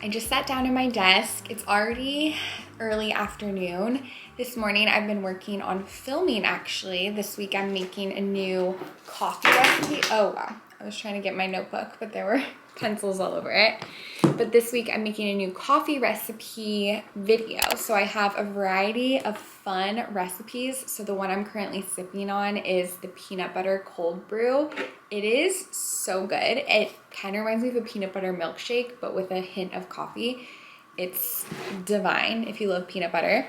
I just sat down at my desk. It's already early afternoon. This morning I've been working on filming actually. This week I'm making a new coffee recipe. Oh wow, I was trying to get my notebook, but there were pencils all over it. But this week I'm making a new coffee recipe video. So I have a variety of fun recipes. So the one I'm currently sipping on is the peanut butter cold brew. It is so good. It kind of reminds me of a peanut butter milkshake, but with a hint of coffee. It's divine if you love peanut butter.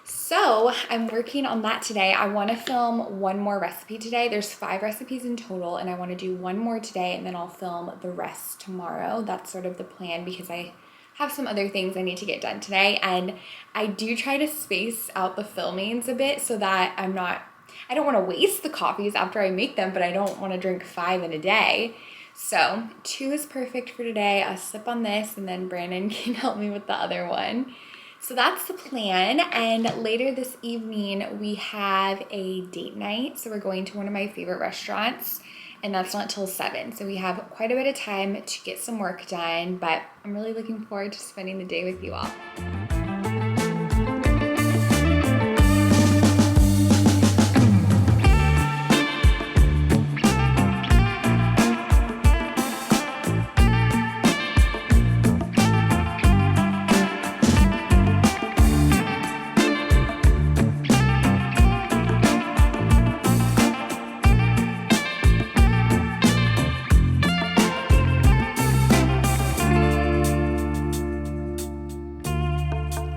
So I'm working on that today. I want to film one more recipe today. There's 5 recipes in total, and I want to do one more today, and then I'll film the rest tomorrow. That's sort of the plan because I have some other things I need to get done today, and I do try to space out the filmings a bit so that I don't want to waste the coffees after I make them, but I don't want to drink 5 in a day. So 2 is perfect for today. I'll sip on this, and then Brandon can help me with the other one. So that's the plan, and later this evening we have a date night. So we're going to one of my favorite restaurants, and that's not till 7. So we have quite a bit of time to get some work done, but I'm really looking forward to spending the day with you all.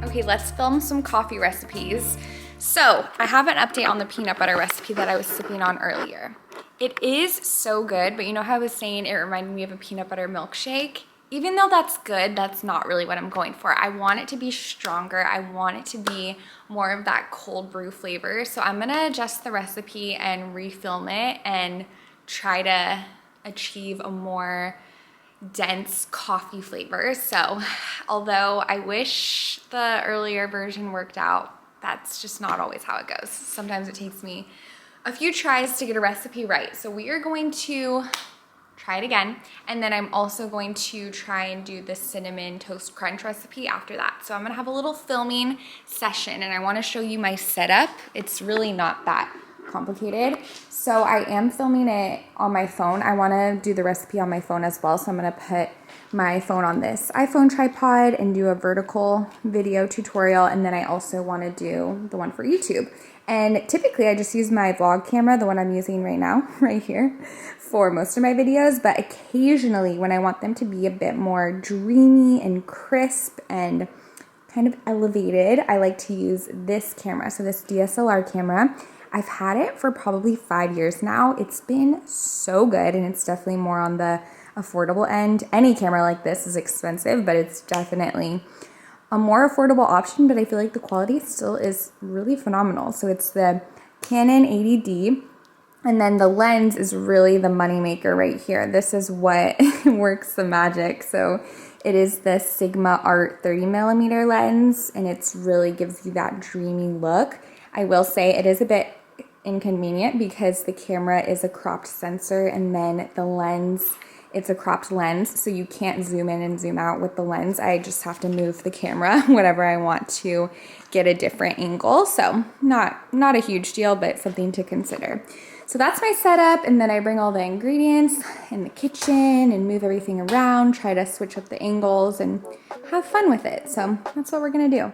Okay, let's film some coffee recipes. So I have an update on the peanut butter recipe that I was sipping on earlier. It is so good, but you know how I was saying it reminded me of a peanut butter milkshake? Even though that's good, that's not really what I'm going for. I want it to be stronger. I want it to be more of that cold brew flavor. So I'm gonna adjust the recipe and refilm it and try to achieve a more dense coffee flavor. So although I wish the earlier version worked out, that's just not always how it goes. Sometimes it takes me a few tries to get a recipe right. So we are going to try it again, and then I'm also going to try and do the cinnamon toast crunch recipe after that. So I'm gonna have a little filming session, and I wanna show you my setup. It's really not that complicated. So I am filming it on my phone. I want to do the recipe on my phone as well. So I'm going to put my phone on this iPhone tripod and do a vertical video tutorial. And then I also want to do the one for YouTube. And typically I just use my vlog camera, the one I'm using right now, right here, for most of my videos. But occasionally when I want them to be a bit more dreamy and crisp and kind of elevated, I like to use this camera. So this DSLR camera. I've had it for probably 5 years now. It's been so good, and it's definitely more on the affordable end. Any camera like this is expensive, but it's definitely a more affordable option, but I feel like the quality still is really phenomenal. So it's the Canon 80D, and then the lens is really the moneymaker right here. This is what works the magic. So it is the Sigma Art 30mm lens, and it's really gives you that dreamy look. I will say it is a bit inconvenient because the camera is a cropped sensor, and then the lens, it's a cropped lens, so you can't zoom in and zoom out with the lens. I just have to move the camera whenever I want to get a different angle. So not a huge deal, but something to consider. So that's my setup, and then I bring all the ingredients in the kitchen and move everything around, try to switch up the angles and have fun with it. So that's what we're gonna do.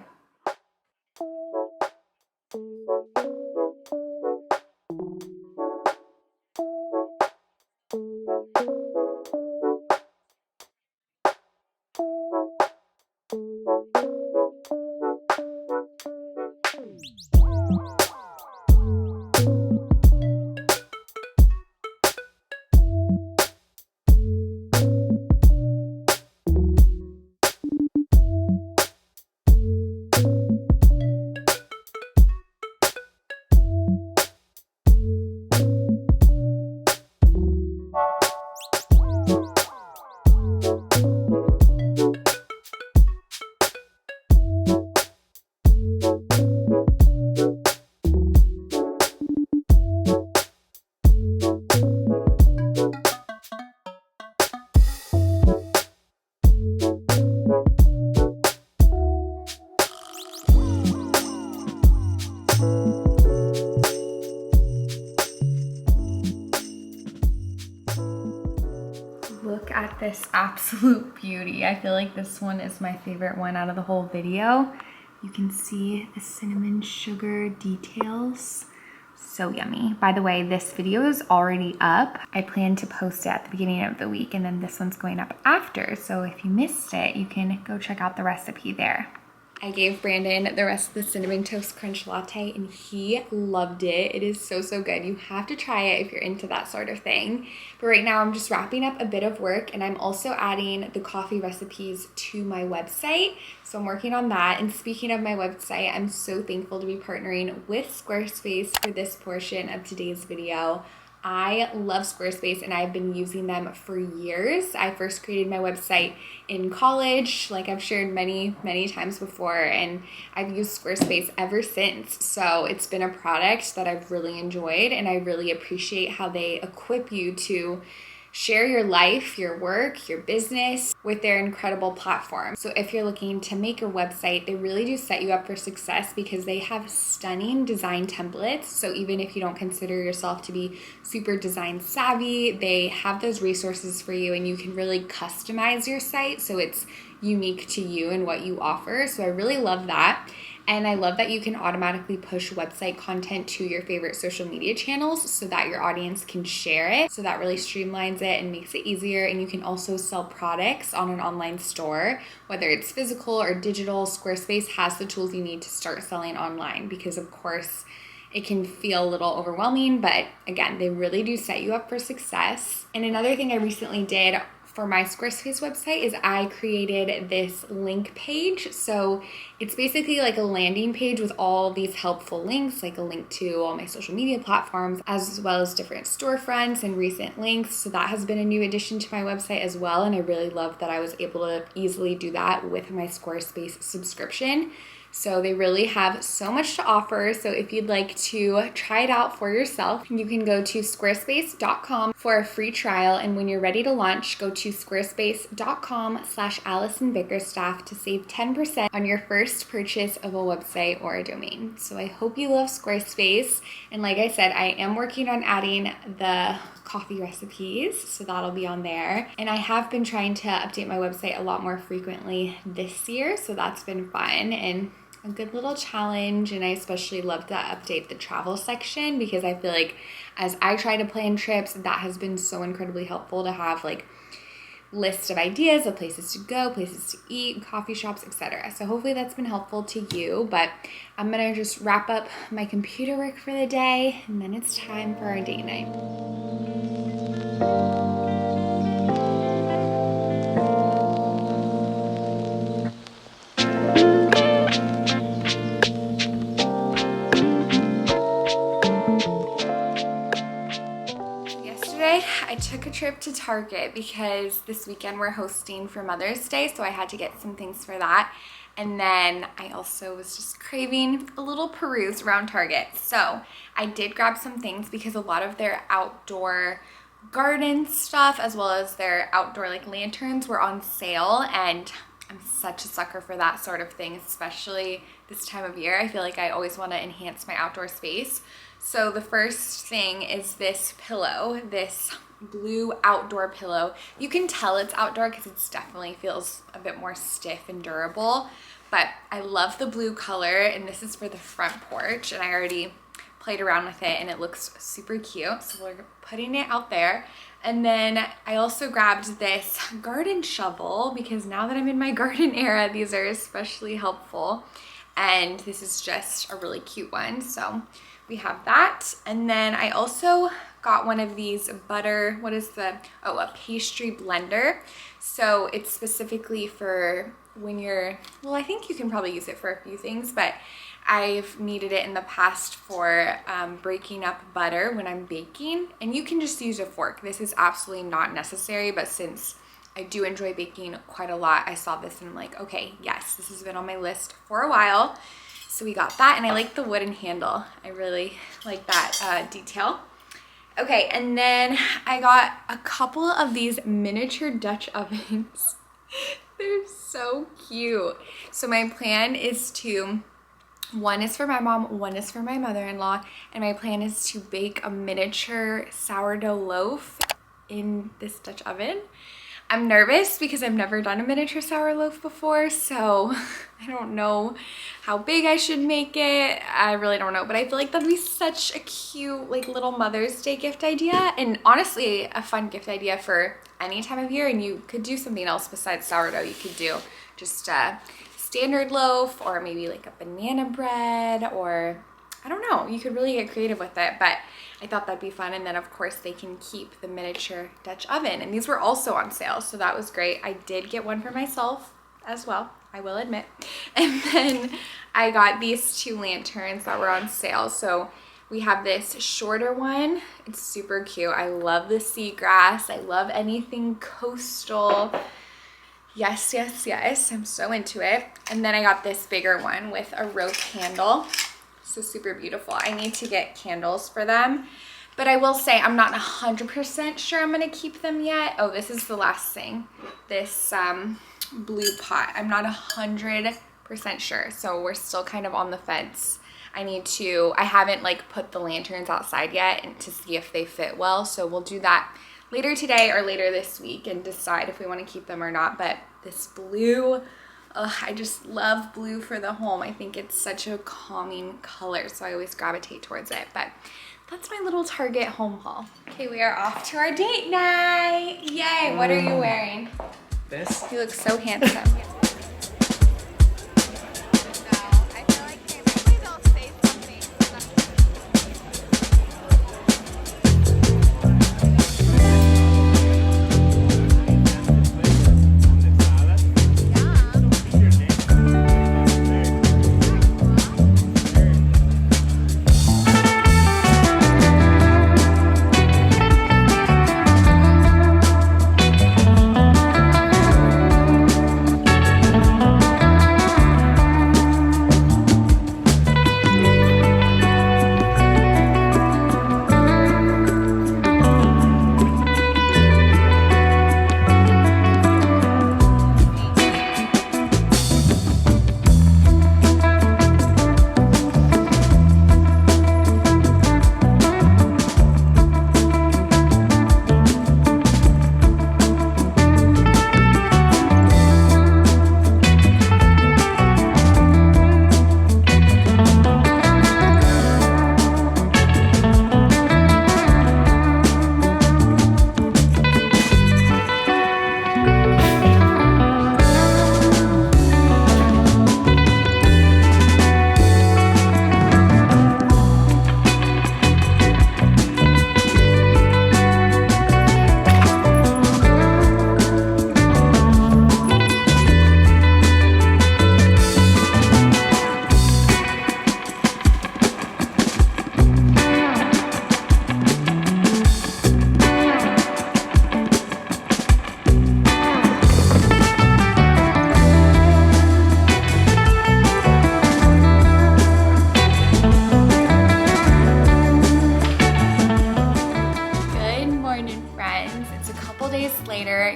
Look at this absolute beauty. I feel like this one is my favorite one out of the whole video. You can see the cinnamon sugar details. So yummy. By the way, this video is already up. I plan to post it at the beginning of the week, and then this one's going up after. So if you missed it, you can go check out the recipe there. I gave Brandon the rest of the Cinnamon Toast Crunch Latte and he loved it. It is so, so good. You have to try it if you're into that sort of thing. But right now I'm just wrapping up a bit of work and I'm also adding the coffee recipes to my website. So I'm working on that. And speaking of my website, I'm so thankful to be partnering with Squarespace for this portion of today's video. I love Squarespace and I've been using them for years. I first created my website in college, like I've shared many, many times before, and I've used Squarespace ever since. So it's been a product that I've really enjoyed and I really appreciate how they equip you to share your life, your work, your business with their incredible platform. So if you're looking to make a website, they really do set you up for success because they have stunning design templates. So even if you don't consider yourself to be super design savvy, they have those resources for you and you can really customize your site so it's unique to you and what you offer. So I really love that. And I love that you can automatically push website content to your favorite social media channels so that your audience can share it. So that really streamlines it and makes it easier. And you can also sell products on an online store, whether it's physical or digital. Squarespace has the tools you need to start selling online because of course it can feel a little overwhelming, but again, they really do set you up for success. And another thing I recently did for my Squarespace website is I created this link page. So it's basically like a landing page with all these helpful links, like a link to all my social media platforms, as well as different storefronts and recent links. So that has been a new addition to my website as well. And I really love that I was able to easily do that with my Squarespace subscription. So they really have so much to offer. So if you'd like to try it out for yourself, you can go to squarespace.com for a free trial. And when you're ready to launch, go to squarespace.com/AllisonBickerstaff to save 10% on your first purchase of a website or a domain. So I hope you love Squarespace. And like I said, I am working on adding the coffee recipes, so that'll be on there. And I have been trying to update my website a lot more frequently this year, so that's been fun and a good little challenge. And I especially love to update the travel section because I feel like as I try to plan trips, that has been so incredibly helpful to have like list of ideas of places to go, places to eat, coffee shops, etc. So hopefully that's been helpful to you, but I'm gonna just wrap up my computer work for the day and then it's time for our date night. I took a trip to Target because this weekend we're hosting for Mother's Day, so I had to get some things for that. And then I also was just craving a little peruse around Target. So I did grab some things because a lot of their outdoor garden stuff as well as their outdoor like lanterns were on sale, and I'm such a sucker for that sort of thing, especially this time of year. I feel like I always want to enhance my outdoor space. So the first thing is this pillow, this blue outdoor pillow. You can tell it's outdoor because it definitely feels a bit more stiff and durable, but I love the blue color, and this is for the front porch, and I already played around with it and it looks super cute, so we're putting it out there. And then I also grabbed this garden shovel because now that I'm in my garden era, these are especially helpful, and this is just a really cute one, so we have that. And then I also got one of these butter, a pastry blender. So it's specifically for when you're, well, I think you can probably use it for a few things, but I've needed it in the past for breaking up butter when I'm baking, and you can just use a fork. This is absolutely not necessary, but since I do enjoy baking quite a lot, I saw this and I'm like, okay, yes, this has been on my list for a while. So we got that, and I like the wooden handle. I really like that detail. Okay, and then I got a couple of these miniature Dutch ovens. They're so cute. So my plan is to One is for my mom, one is for my mother-in-law, and my plan is to bake a miniature sourdough loaf in this Dutch oven. I'm nervous because I've never done a miniature sour loaf before, so I don't know how big I should make it. I really don't know, but I feel like that'd be such a cute like little Mother's Day gift idea, and honestly a fun gift idea for any time of year. And you could do something else besides sourdough. You could do just a standard loaf, or maybe like a banana bread, or I don't know, you could really get creative with it, but I thought that'd be fun. And then of course they can keep the miniature Dutch oven, and these were also on sale, so that was great. I did get one for myself as well, I will admit. And then I got these 2 lanterns that were on sale. So we have this shorter one, it's super cute. I love the seagrass, I love anything coastal. Yes, yes, yes, I'm so into it. And then I got this bigger one with a rope handle. So super beautiful. I need to get candles for them, but I will say I'm not 100% sure I'm gonna keep them yet. Oh, this is the last thing. This blue pot, I'm not 100% sure. So we're still kind of on the fence. I haven't like put the lanterns outside yet and to see if they fit well. So we'll do that later today or later this week and decide if we want to keep them or not. But this blue, I just love blue for the home. I think it's such a calming color, so I always gravitate towards it. But that's my little Target home haul. Okay, we are off to our date night. Yay, what are you wearing? This? You look so handsome.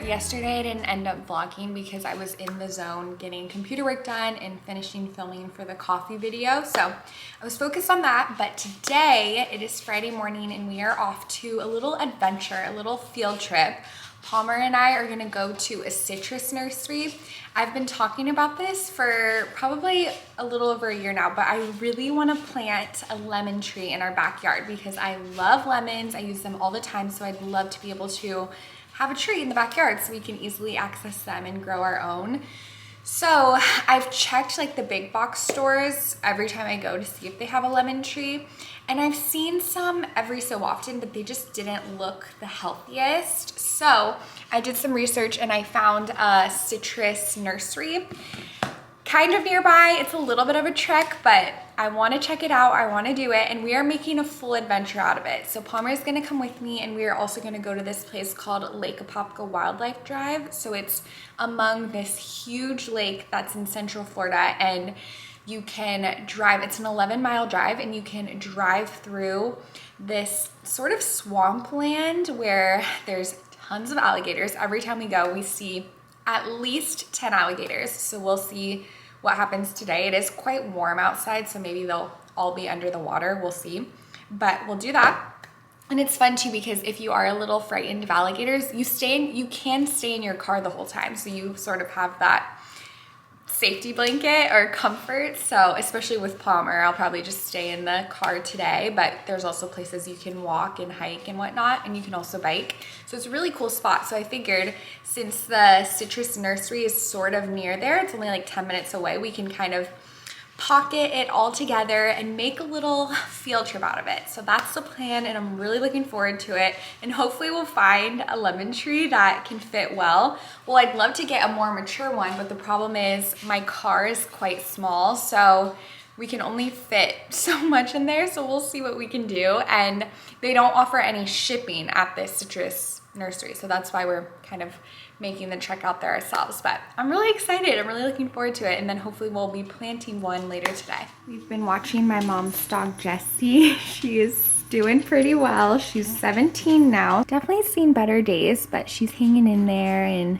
Yesterday I didn't end up vlogging because I was in the zone getting computer work done and finishing filming for the coffee video. So I was focused on that, but today it is Friday morning and we are off to a little adventure, a little field trip. Palmer and I are gonna go to a citrus nursery. I've been talking about this for probably a little over a year now, but I really wanna plant a lemon tree in our backyard because I love lemons. I use them all the time, so I'd love to be able to have a tree in the backyard so we can easily access them and grow our own. So I've checked like the big box stores every time I go to see if they have a lemon tree, and I've seen some every so often, but they just didn't look the healthiest. So I did some research and I found a citrus nursery kind of nearby. It's a little bit of a trek, but I want to check it out. I want to do it, and we are making a full adventure out of it. So Palmer is going to come with me, and we are also going to go to this place called Lake Apopka Wildlife Drive. So it's among this huge lake that's in Central Florida, and you can drive. It's an 11-mile drive, and you can drive through this sort of swampland where there's tons of alligators. Every time we go, we see at least 10 alligators. So we'll see what happens today. It is quite warm outside, so maybe they'll all be under the water. We'll see. But we'll do that. And it's fun too because if you are a little frightened of alligators, you can stay in your car the whole time. So you sort of have that safety blanket or comfort. So especially with Palmer, I'll probably just stay in the car today, but there's also places you can walk and hike and whatnot, and you can also bike. So it's a really cool spot. So I figured since the citrus nursery is sort of near there, it's only like 10 minutes away, we can kind of pocket it all together and make a little field trip out of it. So that's the plan, and I'm really looking forward to it. And hopefully we'll find a lemon tree that can fit well. Well, I'd love to get a more mature one, but the problem is my car is quite small, so we can only fit so much in there. So we'll see what we can do. And they don't offer any shipping at this citrus nursery, so that's why we're kind of making the trek out there ourselves. But I'm really excited. I'm really looking forward to it. And then hopefully we'll be planting one later today. We've been watching my mom's dog, Jessie. She is doing pretty well. She's 17 now. Definitely seen better days, but she's hanging in there and,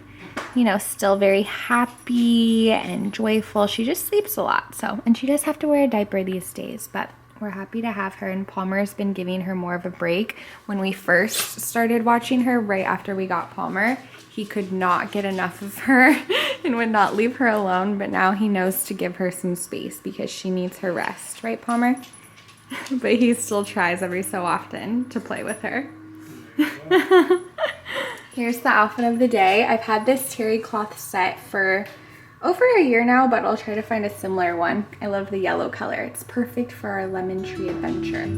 you know, still very happy and joyful. She just sleeps a lot. So, and she does have to wear a diaper these days, but we're happy to have her. And Palmer's been giving her more of a break. When we first started watching her, right after we got Palmer, he could not get enough of her and would not leave her alone, but now he knows to give her some space because she needs her rest, right, Palmer? But he still tries every so often to play with her. Here's the outfit of the day. I've had this terry cloth set for over a year now, but I'll try to find a similar one. I love the yellow color. It's perfect for our lemon tree adventure.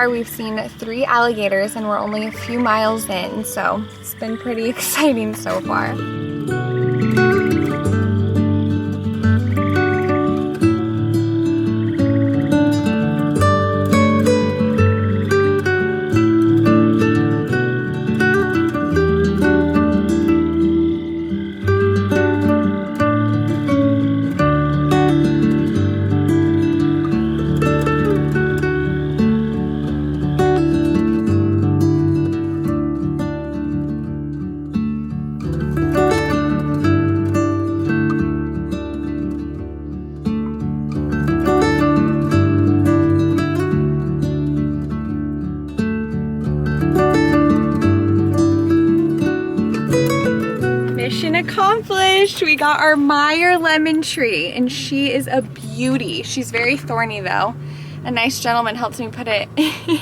We've seen 3 alligators and we're only a few miles in, so it's been pretty exciting so far. Mission accomplished. We got our Meyer lemon tree and she is a beauty. She's very thorny though. A nice gentleman helped me put it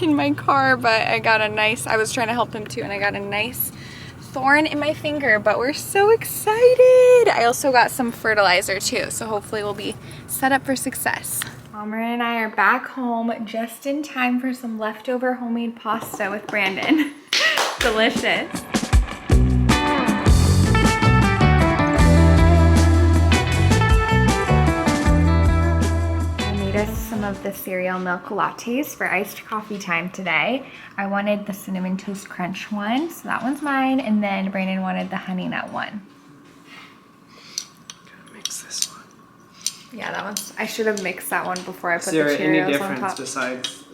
in my car, but I was trying to help him too, and I got a nice thorn in my finger, but we're so excited. I also got some fertilizer too, so hopefully we'll be set up for success. Palmer and I are back home just in time for some leftover homemade pasta with Brandon. Delicious. Some of the cereal milk lattes for iced coffee time today. I wanted the cinnamon toast crunch one, so that one's mine, and then Brandon wanted the honey nut one. Gotta mix this one. Yeah, that one's. I should have mixed that one before I put the the Cheerios any on top. difference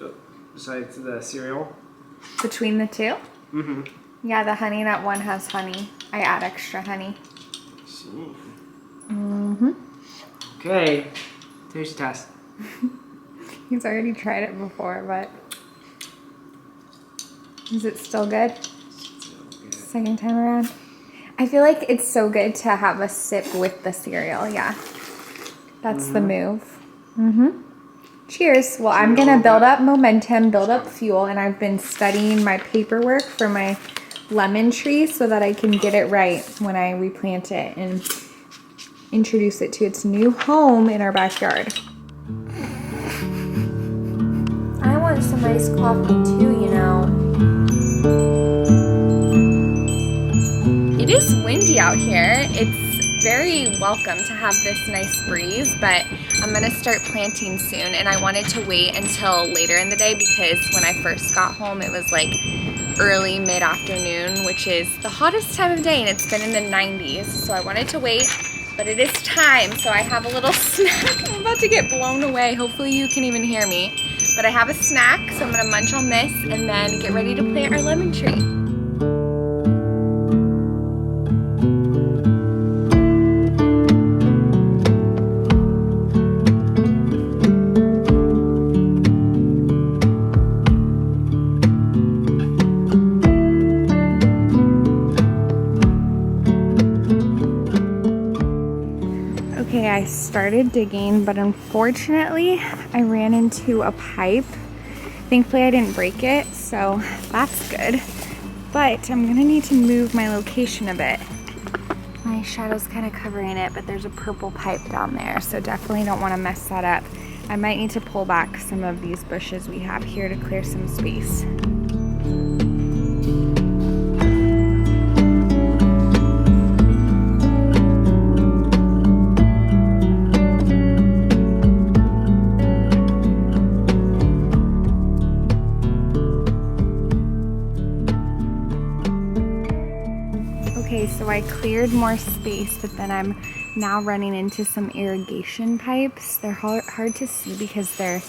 besides the cereal? Between the two? Mm-hmm. Yeah, the honey nut one has honey. I add extra honey. See. Mm-hmm. Okay, taste test. He's already tried it before, but is it still good? Still good. Second time around. I feel like it's so good to have a sip with the cereal. Yeah, that's the move. Cheers. Well, I'm gonna build up momentum, build up fuel, and I've been studying my paperwork for my lemon tree so that I can get it right when I replant it and introduce it to its new home in our backyard. I want some iced coffee too, you know. It is windy out here. It's very welcome to have this nice breeze, but I'm gonna start planting soon, and I wanted to wait until later in the day because when I first got home it was like early mid-afternoon, which is the hottest time of day, and it's been in the 90s, so I wanted to wait, but it is time. So I have a little snack. I'm about to get blown away. Hopefully you can even hear me, but I have a snack, so I'm gonna munch on this and then get ready to plant our lemon tree. Okay, I started digging, but unfortunately I ran into a pipe. Thankfully I didn't break it, so that's good. But I'm gonna need to move my location a bit. My shadow's kind of covering it, but there's a purple pipe down there, so definitely don't want to mess that up. I might need to pull back some of these bushes we have here to clear some space. Okay, so I cleared more space, but then I'm now running into some irrigation pipes. They're hard to see because they're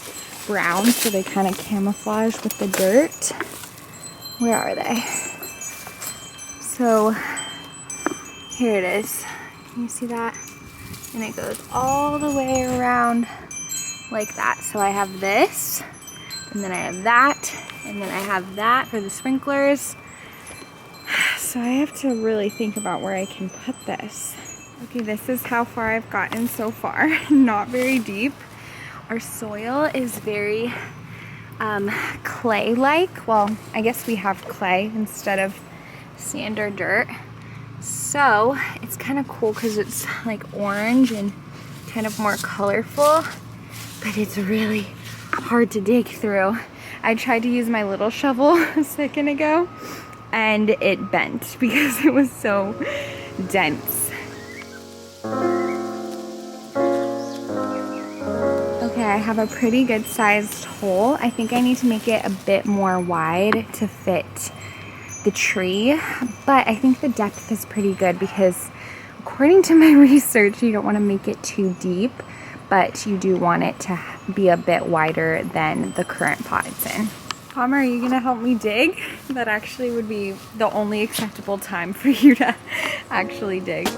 brown, so they kind of camouflage with the dirt. Where are they? So here it is. Can you see that? And it goes all the way around like that. So I have this, and then I have that, and then I have that for the sprinklers. So I have to really think about where I can put this. Okay, this is how far I've gotten so far. Not very deep. Our soil is very clay-like. Well, I guess we have clay instead of sand or dirt. So it's kind of cool because it's like orange and kind of more colorful, but it's really hard to dig through. I tried to use my little shovel a second ago, and it bent because it was so dense. Okay, I have a pretty good sized hole. I think I need to make it a bit more wide to fit the tree, but I think the depth is pretty good because according to my research, you don't want to make it too deep, but you do want it to be a bit wider than the current pot it's in. Palmer, are you gonna help me dig? That actually would be the only acceptable time for you to actually dig.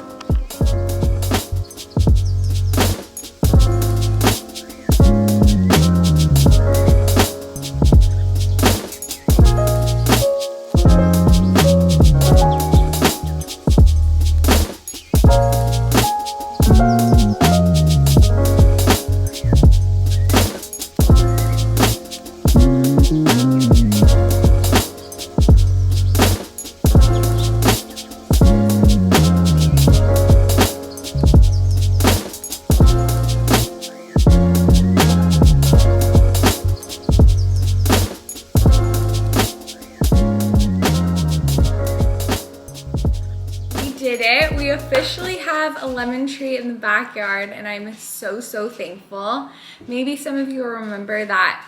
We officially have a lemon tree in the backyard, and I'm so thankful. Maybe some of you will remember that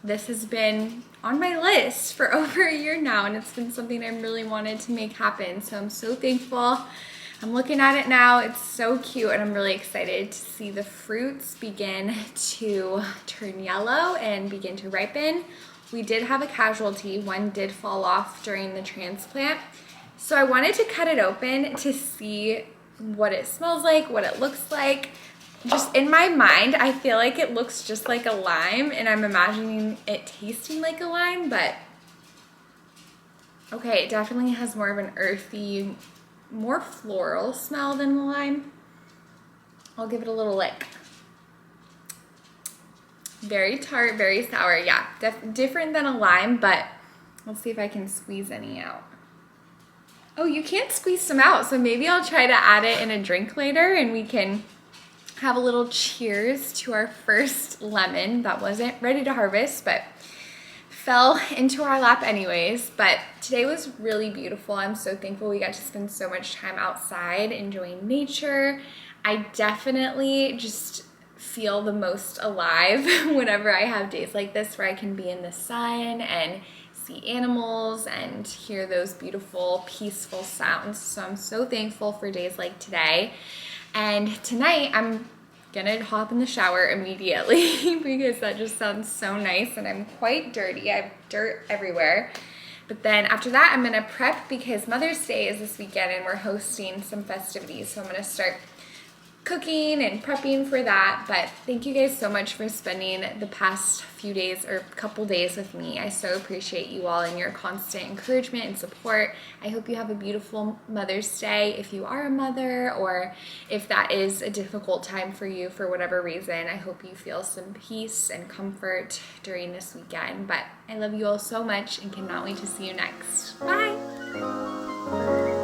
this has been on my list for over a year now, and it's been something I really wanted to make happen. So I'm so thankful. I'm looking at it now. It's so cute, and I'm really excited to see the fruits begin to turn yellow and begin to ripen. We did have a casualty. One did fall off during the transplant. So I wanted to cut it open to see what it smells like, what it looks like. Just in my mind, I feel like it looks just like a lime, and I'm imagining it tasting like a lime, but okay, it definitely has more of an earthy more floral smell than the lime. I'll give it a little lick. Very tart, very sour. Yeah, different than a lime, but let's see if I can squeeze any out. Oh, you can't squeeze some out, so maybe I'll try to add it in a drink later and we can have a little cheers to our first lemon that wasn't ready to harvest, but fell into our lap anyways. But today was really beautiful. I'm so thankful we got to spend so much time outside enjoying nature. I definitely just feel the most alive whenever I have days like this where I can be in the sun and see animals and hear those beautiful, peaceful sounds. So I'm so thankful for days like today. And tonight I'm gonna hop in the shower immediately because that just sounds so nice, and I'm quite dirty. I have dirt everywhere. But then after that, I'm gonna prep because Mother's Day is this weekend and we're hosting some festivities. So I'm gonna start cooking and prepping for that. But thank you guys so much for spending the past few days or couple days with me. I so appreciate you all and your constant encouragement and support. I hope you have a beautiful Mother's Day if you are a mother, or if that is a difficult time for you for whatever reason. I hope you feel some peace and comfort during this weekend. But I love you all so much and cannot wait to see you next. Bye!